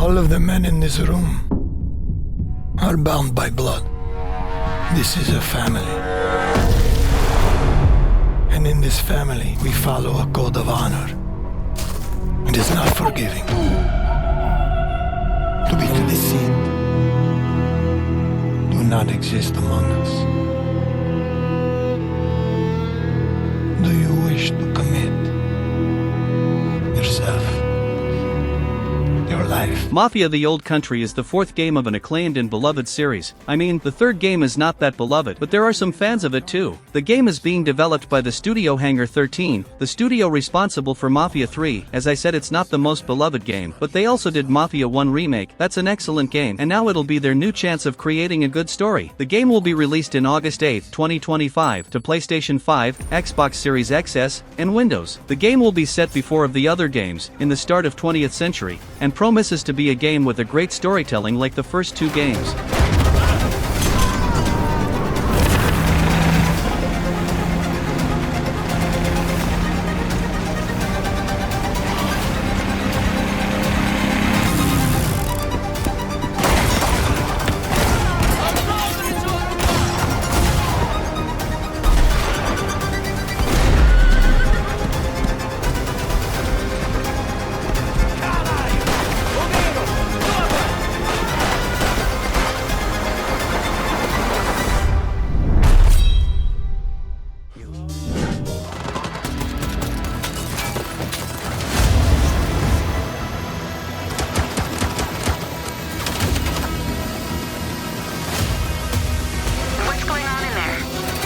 All of the men in this room are bound by blood. This is a family. And in this family, we follow a code of honor. It is not forgiving. To be deceived do not exist among us. Do you wish to commit yourself? Your life. Mafia: The Old Country is the fourth game of an acclaimed and beloved series. I mean, the third game is not that beloved, but there are some fans of it too. The game is being developed by the studio Hangar 13, the studio responsible for Mafia 3. As I said, it's not the most beloved game, but they also did Mafia 1 Remake. That's an excellent game, and now it'll be their new chance of creating a good story. The game will be released in August 8, 2025 to PlayStation 5, Xbox Series XS, and Windows. The game will be set before of the other games, in the start of 20th century, and promises to be a game with a great storytelling like the first two games.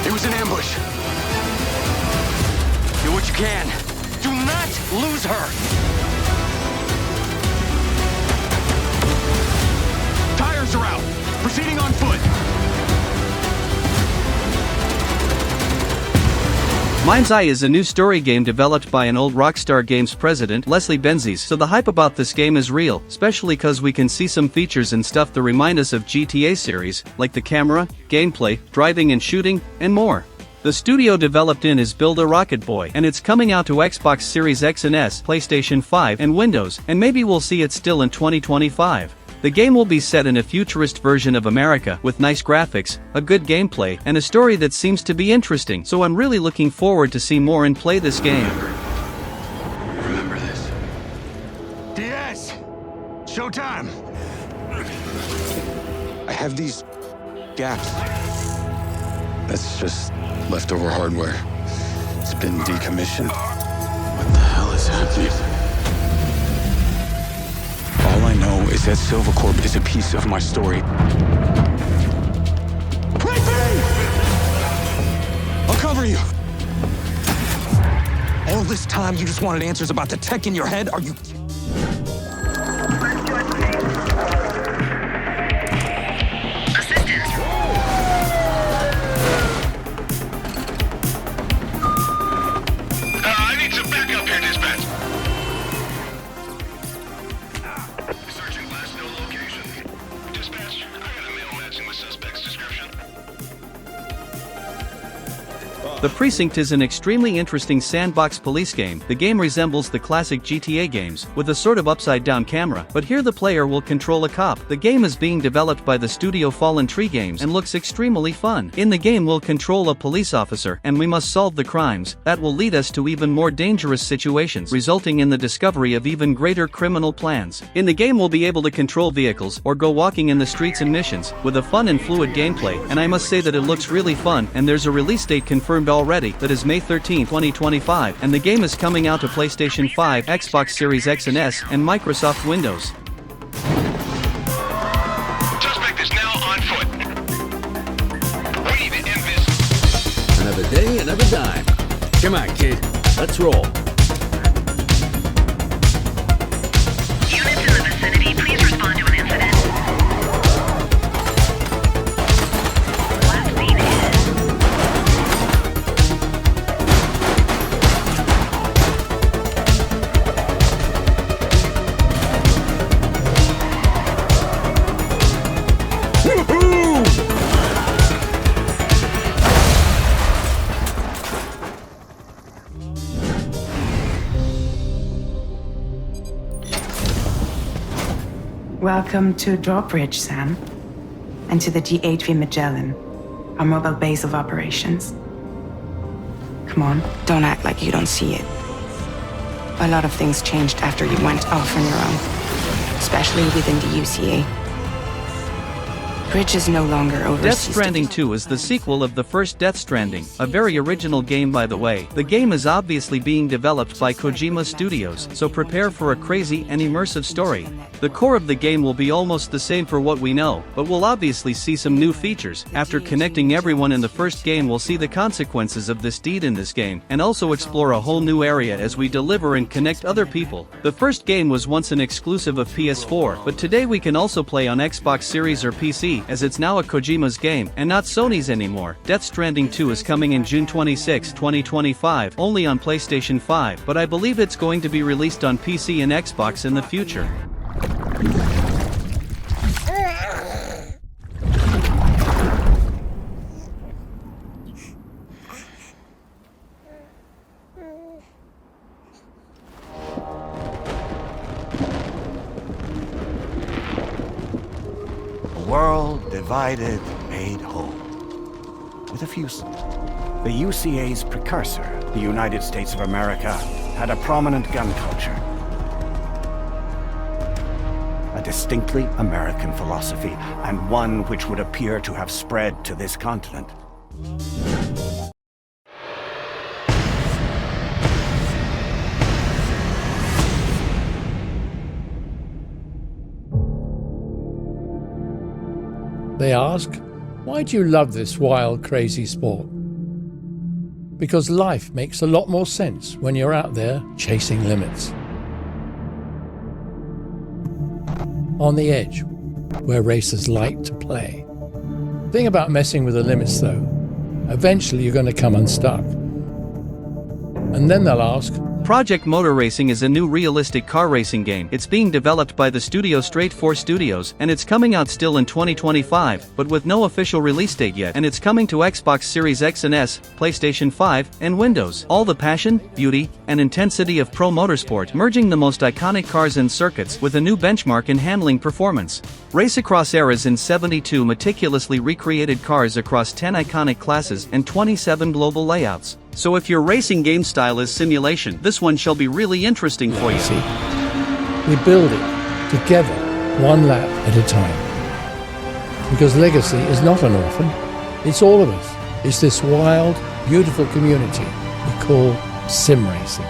It was an ambush. Do what you can. Do not lose her! Tires are out. Proceeding on foot. Mindseye is a new story game developed by an old Rockstar Games president, Leslie Benzies, so the hype about this game is real, especially cause we can see some features and stuff that remind us of GTA series, like the camera, gameplay, driving and shooting, and more. The studio developed in is Build a Rocket Boy, and it's coming out to Xbox Series X and S, PlayStation 5, and Windows, and maybe we'll see it still in 2025. The game will be set in a futurist version of America, with nice graphics, a good gameplay, and a story that seems to be interesting, so I'm really looking forward to see more and play this game. Remember this. DS! Showtime! I have these gaps. That's just leftover hardware. It's been decommissioned. What the hell is happening? All I know is that Silvercorp is a piece of my story. Wait for me! I'll cover you. All this time you just wanted answers about the tech in your head? Are you... I need some backup here, dispatch. Searching last known location. Dispatch, I got a mail matching the suspect's description. The Precinct is an extremely interesting sandbox police game. The game resembles the classic GTA games, with a sort of upside-down camera, but here the player will control a cop. The game is being developed by the studio Fallen Tree Games and looks extremely fun. In the game we'll control a police officer, and we must solve the crimes that will lead us to even more dangerous situations, resulting in the discovery of even greater criminal plans. In the game we'll be able to control vehicles, or go walking in the streets and missions, with a fun and fluid gameplay, and I must say that it looks really fun, and there's a release date confirmed already, that is May 13, 2025, and the game is coming out to PlayStation 5, Xbox Series X and S, and Microsoft Windows. Suspect is now on foot. We need to end this. Another day, another dime. Come on, kid. Let's roll. Units in the vicinity, please respond to an incident. Last seen is... Welcome to Drawbridge, Sam. And to the G8V Magellan, our mobile base of operations. Come on, don't act like you don't see it. A lot of things changed after you went off on your own, especially within the UCA. Bridge is no longer overseas. Death Stranding 2 is the sequel of the first Death Stranding, a very original game by the way. The game is obviously being developed by Kojima Studios, so prepare for a crazy and immersive story. The core of the game will be almost the same for what we know, but we'll obviously see some new features. After connecting everyone in the first game, we'll see the consequences of this deed in this game, and also explore a whole new area as we deliver and connect other people. The first game was once an exclusive of PS4, but today we can also play on Xbox Series or PC, as it's now a Kojima's game, and not Sony's anymore. Death Stranding 2 is coming in June 26, 2025, only on PlayStation 5, but I believe it's going to be released on PC and Xbox in the future. World divided, made whole. With a few. The UCA's precursor, the United States of America, had a prominent gun culture. A distinctly American philosophy, and one which would appear to have spread to this continent. They ask, why do you love this wild, crazy sport? Because life makes a lot more sense when you're out there chasing limits. On the edge, where racers like to play. The thing about messing with the limits though, eventually you're going to come unstuck. And then they'll ask, Project Motor Racing is a new realistic car racing game. It's being developed by the studio Straight 4 Studios, and it's coming out still in 2025, but with no official release date yet, and it's coming to Xbox Series X and S, PlayStation 5, and Windows. All the passion, beauty, and intensity of pro motorsport, merging the most iconic cars and circuits with a new benchmark in handling performance. Race across eras in 72 meticulously recreated cars across 10 iconic classes and 27 global layouts. So if your racing game style is simulation, this one shall be really interesting for you. See, we build it together, one lap at a time. Because Legacy is not an orphan, it's all of us. It's this wild, beautiful community we call sim racing.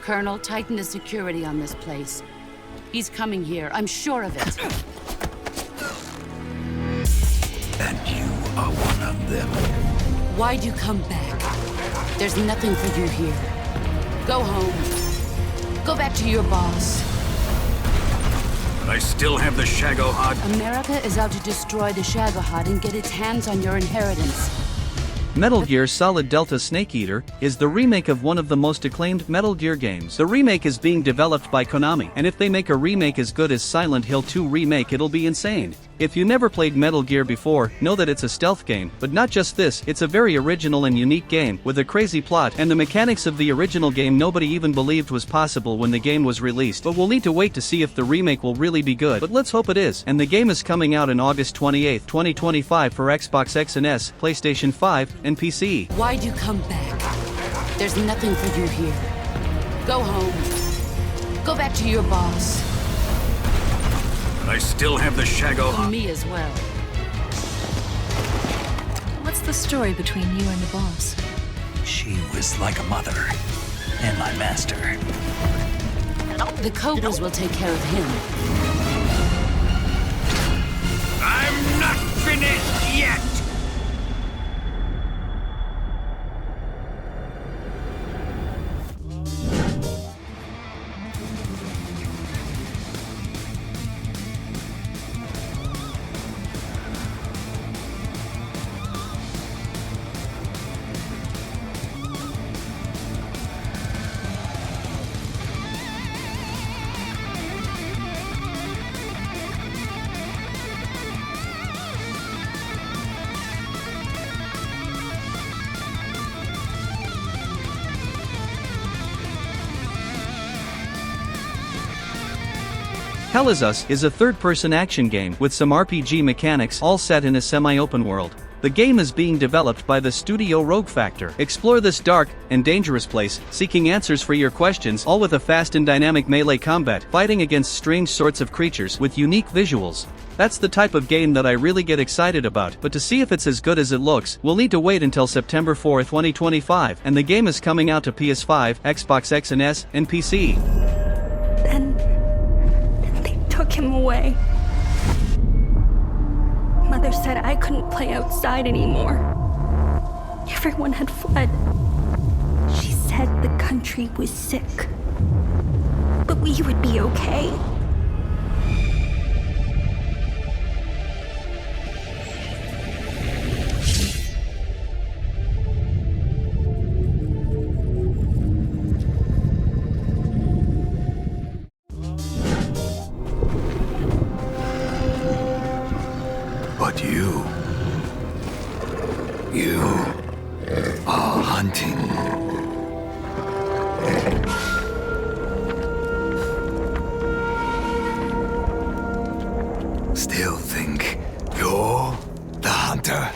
Colonel, tighten the security on this place. He's coming here, I'm sure of it. And you are one of them. Why'd you come back? There's nothing for you here. Go home. Go back to your boss. But I still have the Shagohod. America is out to destroy the Shagohod and get its hands on your inheritance. Metal Gear Solid Delta Snake Eater is the remake of one of the most acclaimed Metal Gear games. The remake is being developed by Konami, and if they make a remake as good as Silent Hill 2 Remake, it'll be insane. If you never played Metal Gear before, know that it's a stealth game, but not just this, it's a very original and unique game, with a crazy plot, and the mechanics of the original game nobody even believed was possible when the game was released. But we'll need to wait to see if the remake will really be good, but let's hope it is. And the game is coming out on August 28, 2025 for Xbox X and S, PlayStation 5, and PC. Why'd you come back? There's nothing for you here. Go home. Go back to your boss. But I still have the Shagohod. Me as well. What's the story between you and the boss? She was like a mother, and my master. The Cobras will take care of him. I'm not finished yet! Hell Is Us is a third-person action game with some RPG mechanics all set in a semi-open world. The game is being developed by the studio Rogue Factor. Explore this dark and dangerous place, seeking answers for your questions, all with a fast and dynamic melee combat, fighting against strange sorts of creatures with unique visuals. That's the type of game that I really get excited about, but to see if it's as good as it looks, we'll need to wait until September 4, 2025, and the game is coming out to PS5, Xbox X and S, and PC. Then they took him away. Mother said I couldn't play outside anymore. Everyone had fled. She said the country was sick, but we would be okay. But you are hunting. Still think you're the hunter?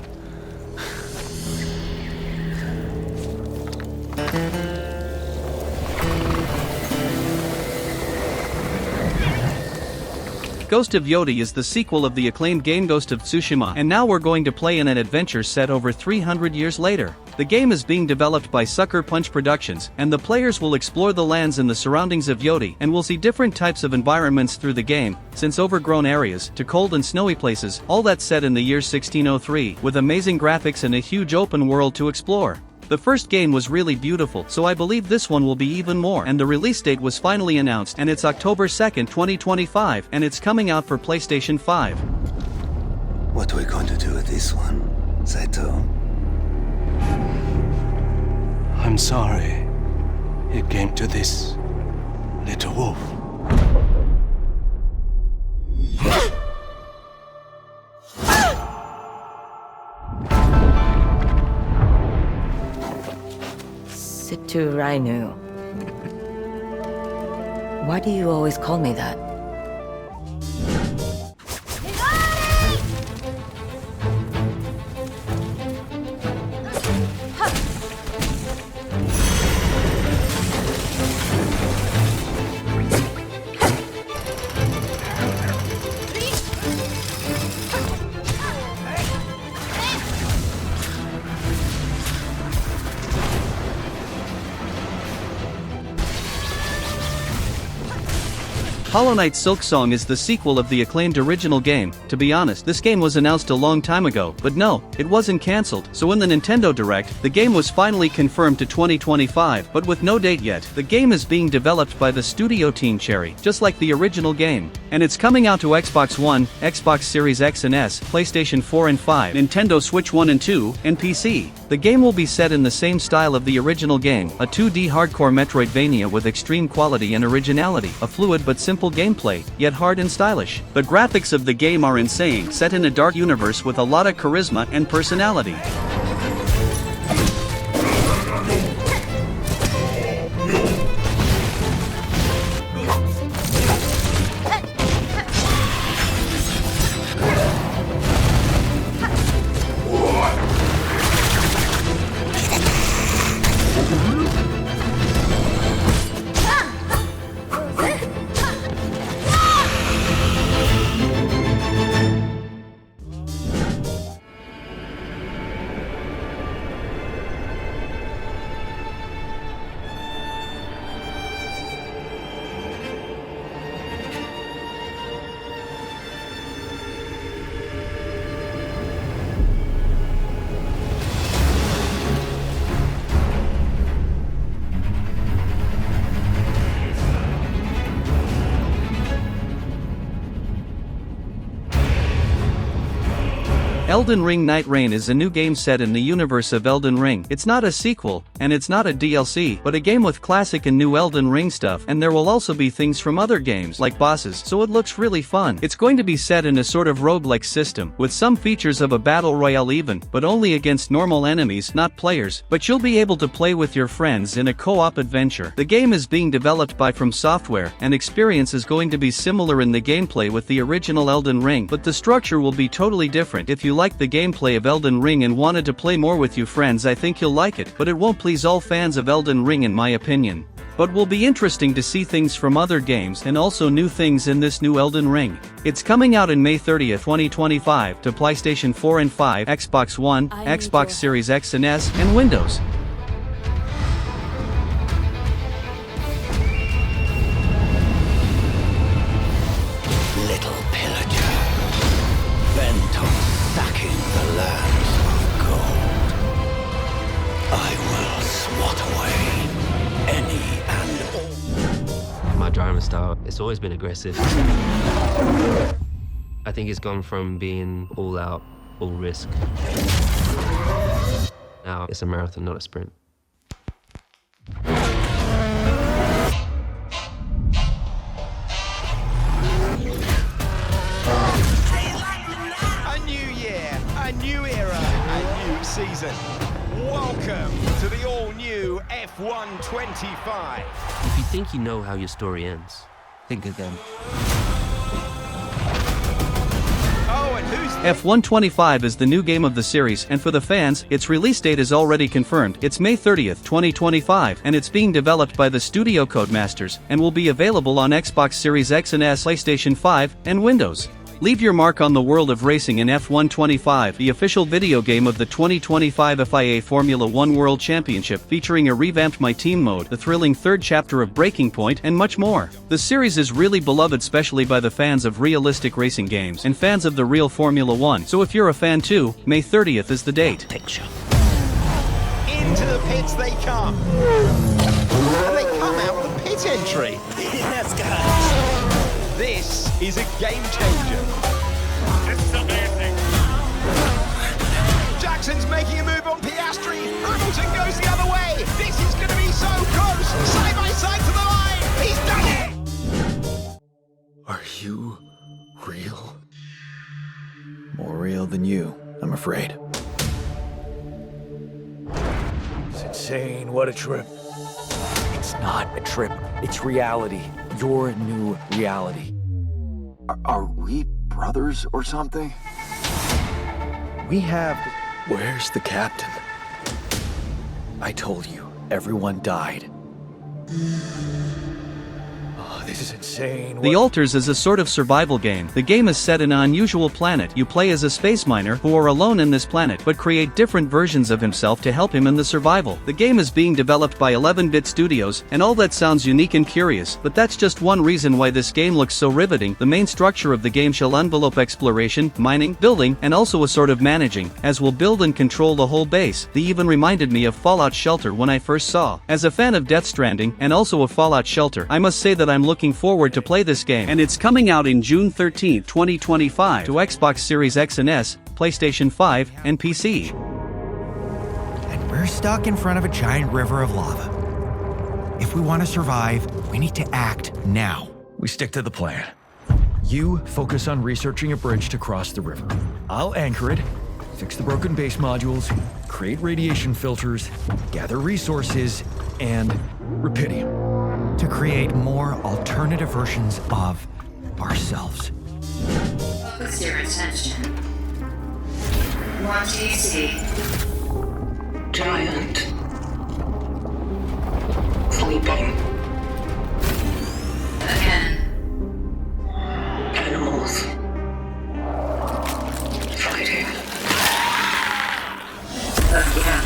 Ghost of Yotei is the sequel of the acclaimed game Ghost of Tsushima, and now we're going to play in an adventure set over 300 years later. The game is being developed by Sucker Punch Productions, and the players will explore the lands and the surroundings of Yotei, and will see different types of environments through the game, since overgrown areas, to cold and snowy places, all that set in the year 1603, with amazing graphics and a huge open world to explore. The first game was really beautiful, so I believe this one will be even more, and the release date was finally announced, and it's October 2nd, 2025, and it's coming out for PlayStation 5. What are we going to do with this one, Saito? I'm sorry it came to this, little wolf. Situ Rainu. Why do you always call me that? Hollow Knight Silksong is the sequel of the acclaimed original game. To be honest, this game was announced a long time ago, but no, it wasn't cancelled, so in the Nintendo Direct, the game was finally confirmed to 2025, but with no date yet. The game is being developed by the studio Team Cherry, just like the original game, and it's coming out to Xbox One, Xbox Series X and S, PlayStation 4 and 5, Nintendo Switch 1 and 2, and PC. The game will be set in the same style of the original game, a 2D hardcore Metroidvania with extreme quality and originality, a fluid but simple gameplay, yet hard and stylish. The graphics of the game are insane, set in a dark universe with a lot of charisma and personality. Elden Ring Nightreign is a new game set in the universe of Elden Ring. It's not a sequel, and it's not a DLC, but a game with classic and new Elden Ring stuff, and there will also be things from other games, like bosses, so it looks really fun. It's going to be set in a sort of roguelike system, with some features of a battle royale even, but only against normal enemies, not players, but you'll be able to play with your friends in a co-op adventure. The game is being developed by From Software, and experience is going to be similar in the gameplay with the original Elden Ring, but the structure will be totally different. If you like the gameplay of Elden Ring and wanted to play more with your friends, I think you'll like it, but it won't please all fans of Elden Ring in my opinion. But will be interesting to see things from other games and also new things in this new Elden Ring. It's coming out in May 30th, 2025 to PlayStation 4 and 5, Xbox One, Xbox Series X and S, and Windows. Little pillager, bent on sacking the lands of gold. I will swat away any and all. My driving style, it's always been aggressive. I think it's gone from being all out, all risk. Now it's a marathon, not a sprint. A new year, a new era, a new season. Welcome to the all-new F125. If you think you know how your story ends, think again. Oh, and who's F125 is the new game of the series, and for the fans, its release date is already confirmed. It's May 30th, 2025, and it's being developed by the studio Codemasters, and will be available on Xbox Series X and S, PlayStation 5, and Windows. Leave your mark on the world of racing in F125, the official video game of the 2025 FIA Formula 1 World Championship, featuring a revamped My Team mode, the thrilling third chapter of Breaking Point, and much more. The series is really beloved, especially by the fans of realistic racing games and fans of the real Formula 1. So if you're a fan too, May 30th is the date. Into the pits they come. And they come out with a pit entry. Yes, guys. This is a game changer. This is amazing. Jackson's making a move on Piastri. Hamilton goes the other way. This is going to be so close. Side by side to the line. He's done it. Are you real? More real than you, I'm afraid. It's insane. What a trip. It's not a trip. It's reality. Your new reality. Are we brothers or something? We have... Where's the captain? I told you, everyone died. Oh, this is insane. The Alters is a sort of survival game. The game is set in an unusual planet. You play as a space miner who are alone in this planet, but create different versions of himself to help him in the survival. The game is being developed by 11-bit studios, and all that sounds unique and curious, but that's just one reason why this game looks so riveting. The main structure of the game shall envelope exploration, mining, building, and also a sort of managing, as will build and control the whole base. They even reminded me of Fallout Shelter when I first saw. As a fan of Death Stranding, and also of Fallout Shelter, I must say that I'm looking forward to play this game, and it's coming out in June 13th, 2025 to Xbox Series X and S, PlayStation 5, and PC. And we're stuck in front of a giant river of lava. If we want to survive, we need to act now. We stick to the plan. You focus on researching a bridge to cross the river. I'll anchor it, fix the broken base modules, create radiation filters, gather resources, and Rapidium. To create more alternative versions of ourselves. Focus your attention. What do you see? Giant. Sleeping. Again. Animals. Fighting. Again.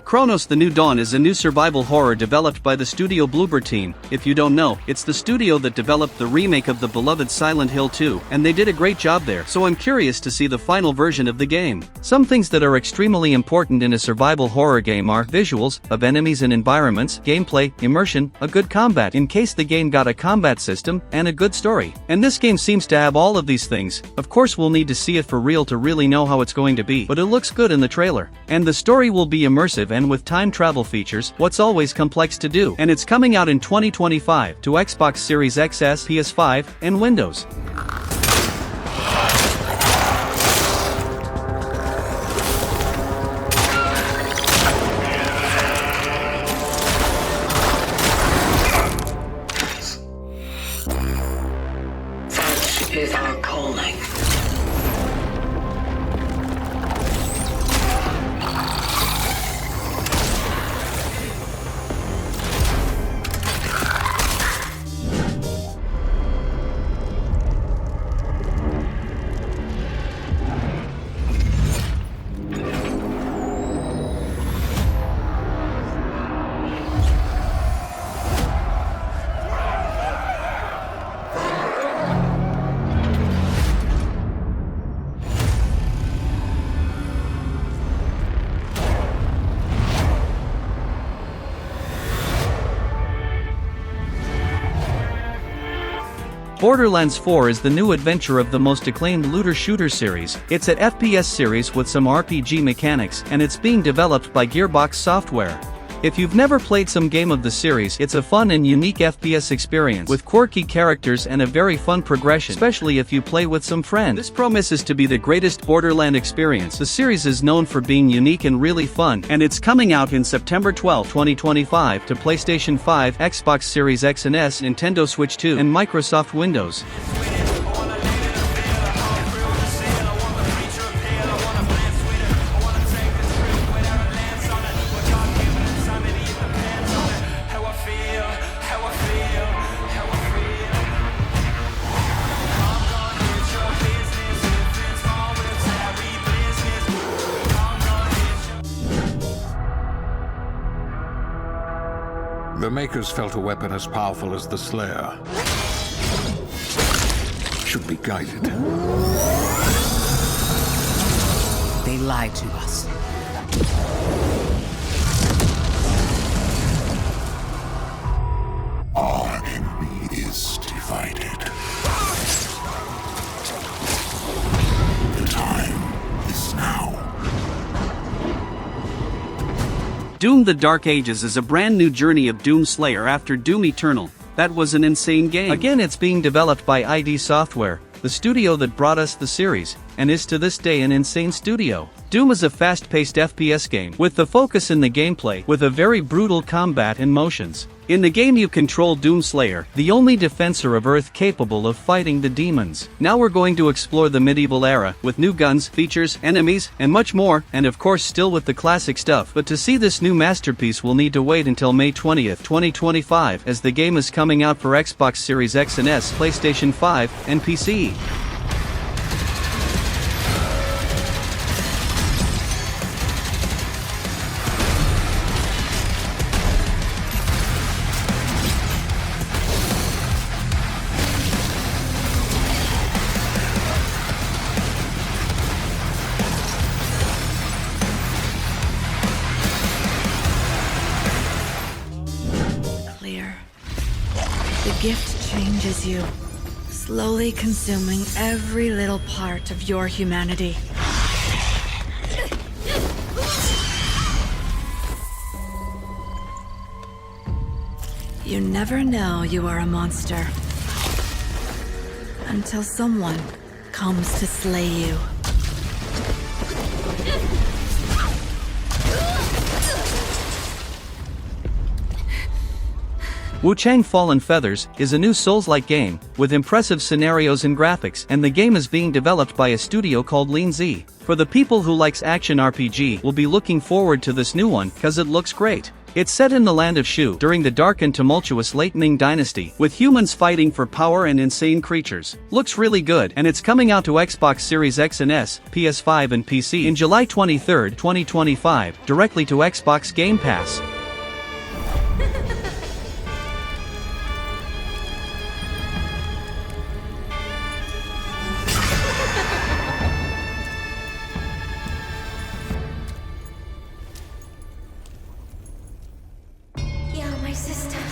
Cronos the New Dawn is a new survival horror developed by the studio Bloober team. If you don't know, it's the studio that developed the remake of the beloved Silent Hill 2, and they did a great job there, so I'm curious to see the final version of the game. Some things that are extremely important in a survival horror game are visuals of enemies and environments, gameplay, immersion, a good combat in case the game got a combat system, and a good story. And this game seems to have all of these things. Of course we'll need to see it for real to really know how it's going to be, but it looks good in the trailer. And the story will be immersive and with time travel features, what's always complex to do. And it's coming out in 2025 to Xbox Series XS, PS5, and Windows. Such is our calling. Borderlands 4 is the new adventure of the most acclaimed looter-shooter series. It's an FPS series with some RPG mechanics, and it's being developed by Gearbox Software. If you've never played some game of the series, it's a fun and unique FPS experience with quirky characters and a very fun progression, especially if you play with some friends. This promises to be the greatest Borderland experience. The series is known for being unique and really fun, and it's coming out in September 12, 2025 to PlayStation 5, Xbox Series X and S, Nintendo Switch 2, and Microsoft Windows. The Makers felt a weapon as powerful as the Slayer should be guided. They lied to us. Our enemy is divided. The time is now. Doom: The Dark Ages is a brand new journey of Doom Slayer after Doom Eternal. That was an insane game. Again, it's being developed by ID Software, the studio that brought us the series, and is to this day an insane studio. Doom is a fast-paced FPS game, with the focus in the gameplay, with a very brutal combat and motions. In the game you control Doom Slayer, the only defensor of Earth capable of fighting the demons. Now we're going to explore the medieval era, with new guns, features, enemies, and much more, and of course still with the classic stuff. But to see this new masterpiece we'll need to wait until May 20th, 2025, as the game is coming out for Xbox Series X and S, PlayStation 5, and PC. The gift changes you, slowly consuming every little part of your humanity. You never know you are a monster until someone comes to slay you. Wuchang Fallen Feathers is a new Souls-like game, with impressive scenarios and graphics, and the game is being developed by a studio called Mindseye. For the people who likes action RPG will be looking forward to this new one, cause it looks great. It's set in the land of Shu during the dark and tumultuous late Ming dynasty, with humans fighting for power and insane creatures. Looks really good, and it's coming out to Xbox Series X and S, PS5 and PC in July 23, 2025, directly to Xbox Game Pass. Yeah, my sister.